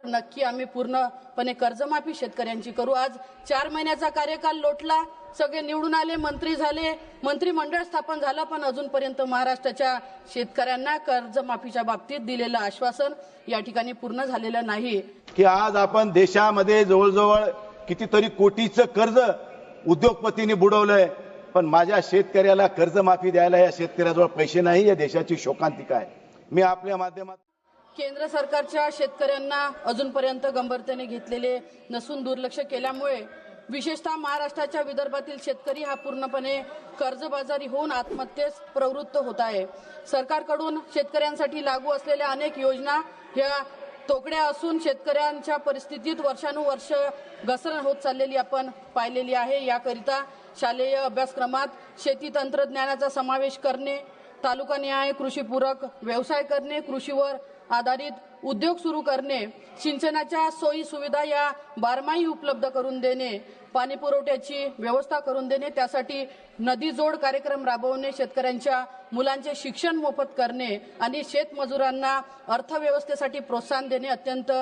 नक्की आम्ही पूर्णपणे कर्जमाफी शेतकऱ्यांची करू। आज 4 महिन्याचा कार्यकाल लोटला, सगळे निवडून आले, मंत्री झाले, मंत्रिमंडळ स्थापन झालं, पण अजूनपर्यंत महाराष्ट्राच्या शेतकऱ्यांना कर्जमाफीच्या बाबतीत दिलेलं आश्वासन या ठिकाणी पूर्ण झालेलं नाही। की आज आपण देशामध्ये जवळजवळ कितीतरी कोटीचं कर्ज उद्योगपतींनी बुडवलंय, पण माझ्या शेतकऱ्याला कर्जमाफी द्यायला या शेतकऱ्याजवळ पैसे नाही। या देशाची शोकांतिका आहे। मी आपल्या माध्यमात केंद्र सरकारच्या शेतकऱ्यांना अजूनपर्यंत गंभीरतेने घेतलेले नसून दुर्लक्ष केल्यामुळे विशेषतः महाराष्ट्राच्या विदर्भातील शेतकरी हा पूर्णपणे कर्जबाजारी होऊन आत्महत्येस प्रवृत्त होत आहे। सरकारकडून शेतकऱ्यांसाठी लागू असलेल्या अनेक योजना ह्या तोकड्या असून शेतकऱ्यांच्या परिस्थितीत वर्षानुवर्ष घसरण होत चाललेली आपण पाहिलेली आहे। याकरिता शालेय अभ्यासक्रमात शेती तंत्रज्ञानाचा समावेश करणे, तालुकानिहाय कृषीपूरक व्यवसाय करणे, कृषीवर आधारित उद्योग सुरू करणे, सिंचनाच्या सोयी सुविधा या बारमाही उपलब्ध करून देणे, पाणी पुरवठ्याची व्यवस्था करून देणे, त्यासाठी नदी जोड कार्यक्रम राबवणे, शेतकऱ्यांच्या मुलांचे शिक्षण मोफत करणे आणि शेतमजुरांना अर्थव्यवस्थेसाठी प्रोत्साहन देणे अत्यंत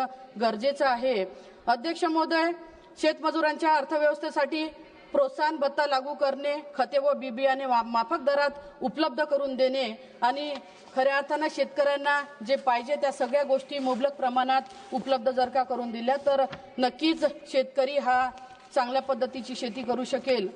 गरजेचं आहे। अध्यक्ष महोदय, शेतमजुरांच्या अर्थव्यवस्थेसाठी प्रोत्साहन भत्ता लागू करणे, खते व बी बियाणे माफक दरात उपलब्ध करून देणे आणि खऱ्या अर्थानं शेतकऱ्यांना जे पाहिजे त्या सगळ्या गोष्टी मुबलक प्रमाणात उपलब्ध जर का करून दिल्या तर नक्कीच शेतकरी हा चांगल्या पद्धतीची शेती करू शकेल।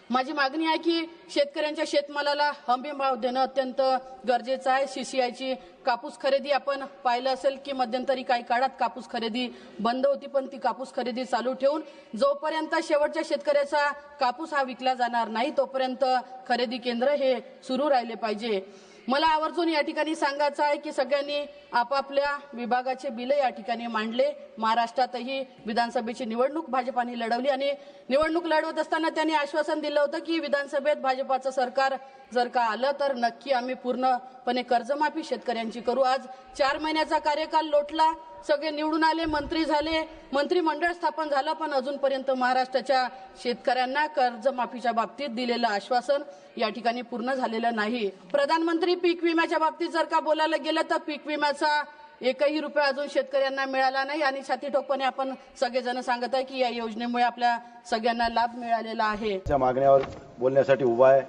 माझी मागणी आहे की शेतकऱ्यांच्या शेतमालाला हमी भाव देणं अत्यंत गरजेचं आहे। सीसीआयची कापूस खरेदी आपण पाहिलं असेल की मध्यंतरी काही काळात कापूस खरेदी बंद होती, पण ती कापूस खरेदी चालू ठेवून जोपर्यंत शेवटच्या शेतकऱ्याचा कापूस हा विकला जाणार नाही तोपर्यंत खरेदी केंद्र हे सुरू राहिले पाहिजे। मला आवर्जून या ठिकाणी सांगायचं आहे की सगळ्यांनी आपापल्या विभागाचे बिल या ठिकाणी मांडले। महाराष्ट्रातही विधानसभेची निवडणूक भाजपाने लढवली आणि निवडणूक लढवत असताना त्यांनी आश्वासन दिलं होतं की विधानसभेत भाजपाचं सरकार जर का आलं तर नक्की आम्ही पूर्णपणे कर्जमाफी शेतकऱ्यांची करू। आज 4 महिन्याचा कार्यकाल लोटला, सगळे निवडून आले, मंत्री झाले, मंत्रिमंडळ स्थापन झालं, पण अजूनपर्यंत महाराष्ट्राच्या शेतकऱ्यांना कर्जमाफीच्या बाबतीत दिलेलं आश्वासन या ठिकाणी पूर्ण झालेलं नाही। प्रधानमंत्री पीक विम्याच्या बाबतीत जर का बोलायला गेलं तर पीक विम्याचा एकही रुपया अजून शेतकऱ्यांना मिळाला नाही आणि छाती ठोकपणे आपण सगळेजण सांगत आहे की या योजनेमुळे आपल्या सगळ्यांना लाभ मिळालेला आहे। त्या मागण्यावर बोलण्यासाठी उभा आहे।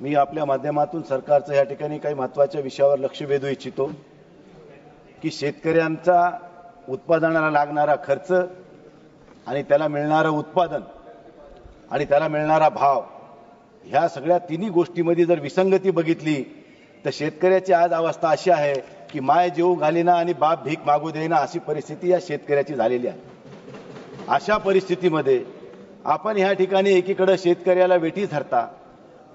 मी आपल्या माध्यमातून सरकारचं या ठिकाणी काही महत्त्वाच्या विषयावर लक्ष वेधू इच्छितो की शेतकऱ्यांचा उत्पादनाला लागणारा खर्च आणि त्याला मिळणारं उत्पादन आणि त्याला मिळणारा भाव ह्या सगळ्या तिन्ही गोष्टींमध्ये जर विसंगती बघितली तर शेतकऱ्याची आज अवस्था अशी आहे की माय जेऊ घालीना आणि बाप भीक मागू देईना अशी परिस्थिती या शेतकऱ्याची झालेली आहे। अशा परिस्थितीमध्ये आपण ह्या ठिकाणी एकीकडे शेतकऱ्याला वेठी धरता,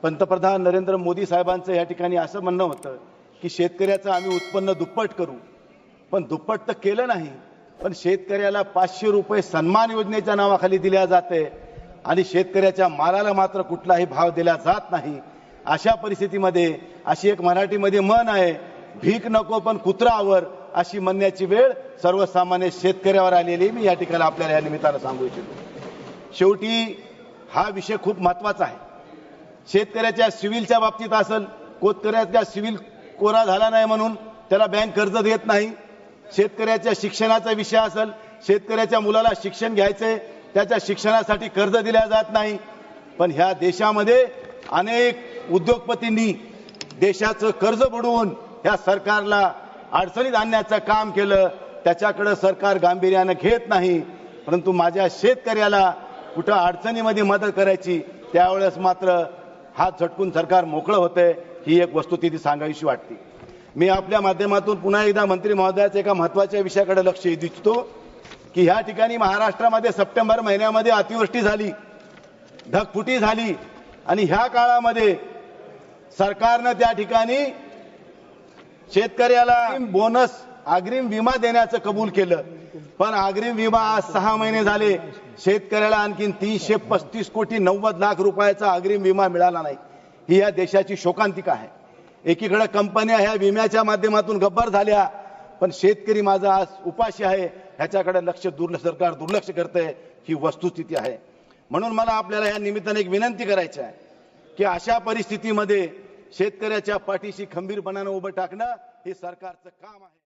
पंतप्रधान नरेंद्र मोदी साहेबांचं या ठिकाणी असं म्हणणं होतं की शेतकऱ्याचं आम्ही उत्पन्न दुप्पट करू, पण दुप्पट तर केलं नाही, पण शेतकऱ्याला 500 रुपये सन्मान योजनेच्या नावाखाली दिल्या जाते आणि शेतकऱ्याच्या मालाला मात्र कुठलाही भाव दिला जात नाही। अशा परिस्थितीमध्ये अशी एक मराठीमध्ये म्हण आहे, भीक नको पण कुत्रा आवर, अशी म्हणण्याची वेळ सर्वसामान्य शेतकऱ्यावर आलेली मी या ठिकाणी आपल्याला या निमित्तानं सांगू इच्छितो। शेवटी हा विषय खूप महत्त्वाचा आहे। शेतकऱ्याच्या सिव्हिलच्या बाबतीत असेल, शेतकऱ्याचा सिव्हिल कोरा झाला नाही म्हणून त्याला बँक कर्ज देत नाही। शेतकऱ्याच्या शिक्षणाचा विषय असेल, शेतकऱ्याच्या मुलाला शिक्षण घ्यायचंय, त्याच्या शिक्षणासाठी कर्ज दिल्या जात नाही। पण ह्या देशामध्ये अनेक उद्योगपतींनी देशाचं कर्ज बुडवून ह्या सरकारला अडचणीत आणण्याचं काम केलं, त्याच्याकडे सरकार गांभीर्यानं घेत नाही। परंतु माझ्या शेतकऱ्याला कुठं अडचणीमध्ये मदत करायची त्यावेळेस मात्र हात झटकून सरकार मोकळं होतंय, ही एक वस्तुस्थिती सांगावीशी वाटते। मी आपल्या माध्यमातून पुन्हा एकदा मंत्री महोदयाच्या एका महत्त्वाच्या विषयाकडे लक्ष वेधू इच्छितो की ह्या ठिकाणी महाराष्ट्रामध्ये सप्टेंबर महिन्यामध्ये अतिवृष्टी झाली, ढगफुटी झाली आणि ह्या काळामध्ये सरकारनं त्या ठिकाणी शेतकऱ्याला बोनस अग्रिम विमा देण्याचं कबूल केलं, पण अग्रिम विमा आज 6 महिने झाले शेतकऱ्याला आणखीन 335 कोटी 90 लाख रुपयाचा अग्रिम विमा मिळाला नाही। ही या देशाची शोकांतिका आहे। एकीकडे कंपन्या ह्या विम्याच्या माध्यमातून गब्बर झाल्या, पण शेतकरी माझा आज उपाशी आहे, ह्याच्याकडे सरकार दुर्लक्ष करतंय, ही वस्तुस्थिती आहे। म्हणून मला आपल्याला या निमित्ताने एक विनंती करायची आहे की अशा परिस्थितीमध्ये शेतकऱ्याच्या पाठीशी खंबीरपणाने उभं टाकणं हे सरकारचं काम आहे।